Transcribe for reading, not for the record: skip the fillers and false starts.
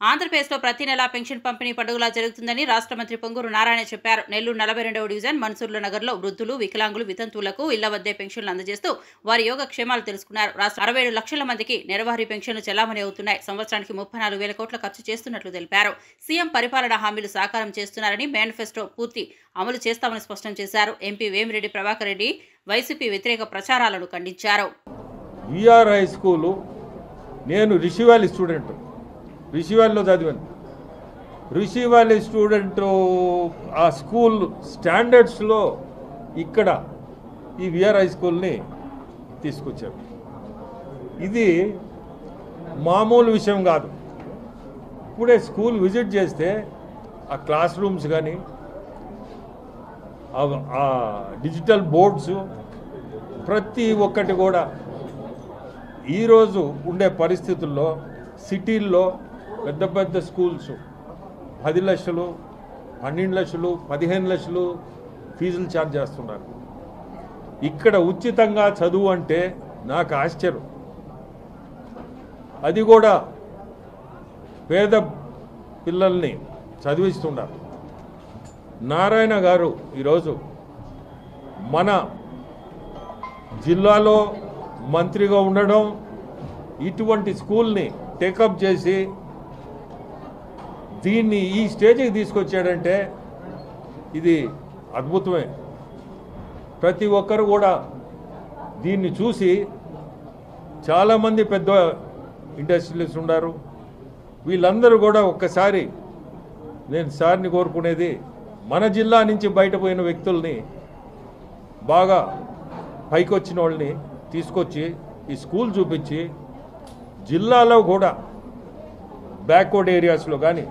ఆంధ్రప్రదేశ్లో ప్రతి నెలా పెన్షన్ పంపిణీ పండుగలా జరుగుతుందని రాష్ట్ర మంత్రి పొంగూరు నారాయణ చెప్పారు. నెల్లూరు 42వ డివిజన్ మన్సూర్ల నగర్లో వృద్ధులు, వికలాంగులు, వితంతువులకు ఇళ్ల వద్దే పెన్షన్లు అందజేస్తూ వారి యోగక్షేమాలు తెలుసుకున్నారు. రాష్ట్ర 67 లక్షల మందికి నెలవారీ పెన్షన్లు చెల్లామణి అవుతున్నాయి. సంవత్సరానికి 34,000 కోట్ల ఖర్చు చేస్తున్నట్లు తెలిపారు. సీఎం పరిపాలన హామీలు సాకారం చేస్తున్నారని, మేనిఫెస్టో పూర్తి అమలు చేస్తామని స్పష్టం చేశారు. ఎంపీ వేమిరెడ్డి ప్రభాకర్ రెడ్డి వైసీపీ వ్యతిరేక ప్రచారాలను ఖండించారు. విఆర్ హై స్కూలు నేను రిషి వ్యాలీ స్టూడెంట్, రిషి వ్యాలీలో చదివాను. రిషి వ్యాలీ స్టూడెంట్ ఆ స్కూల్ స్టాండర్డ్స్లో ఇక్కడ ఈ విఆర్ హై స్కూల్ని తీసుకొచ్చారు. ఇది మామూలు విషయం కాదు. ఇప్పుడే స్కూల్ విజిట్ చేస్తే ఆ క్లాస్ రూమ్స్ కానీ ఆ డిజిటల్ బోర్డ్స్ ప్రతి ఒక్కటి కూడా ఈరోజు ఉండే పరిస్థితుల్లో సిటీల్లో పెద్ద పెద్ద స్కూల్స్ 10 లక్షలు, 12 లక్షలు, 15 లక్షలు ఫీజులు ఛార్జ్ చేస్తున్నారు. ఇక్కడ ఉచితంగా చదువు అంటే నాకు ఆశ్చర్యం. అది కూడా పేద పిల్లల్ని చదివిస్తున్నారు. నారాయణ గారు ఈరోజు మన జిల్లాలో మంత్రిగా ఉండడం, ఇటువంటి స్కూల్ని టేకప్ చేసి దీన్ని ఈ స్టేజ్కి తీసుకొచ్చాడంటే ఇది అద్భుతమే. ప్రతి ఒక్కరు కూడా దీన్ని చూసి చాలామంది పెద్ద ఇండస్ట్రియలిస్ట్ ఉన్నారు. వీళ్ళందరూ కూడా ఒక్కసారి నేను సార్ని కోరుకునేది, మన జిల్లా నుంచి బయటపోయిన వ్యక్తుల్ని బాగా పైకి వచ్చిన వాళ్ళని తీసుకొచ్చి ఈ స్కూల్ చూపించి జిల్లాలో కూడా బ్యాక్వర్డ్ ఏరియాస్లో కానీ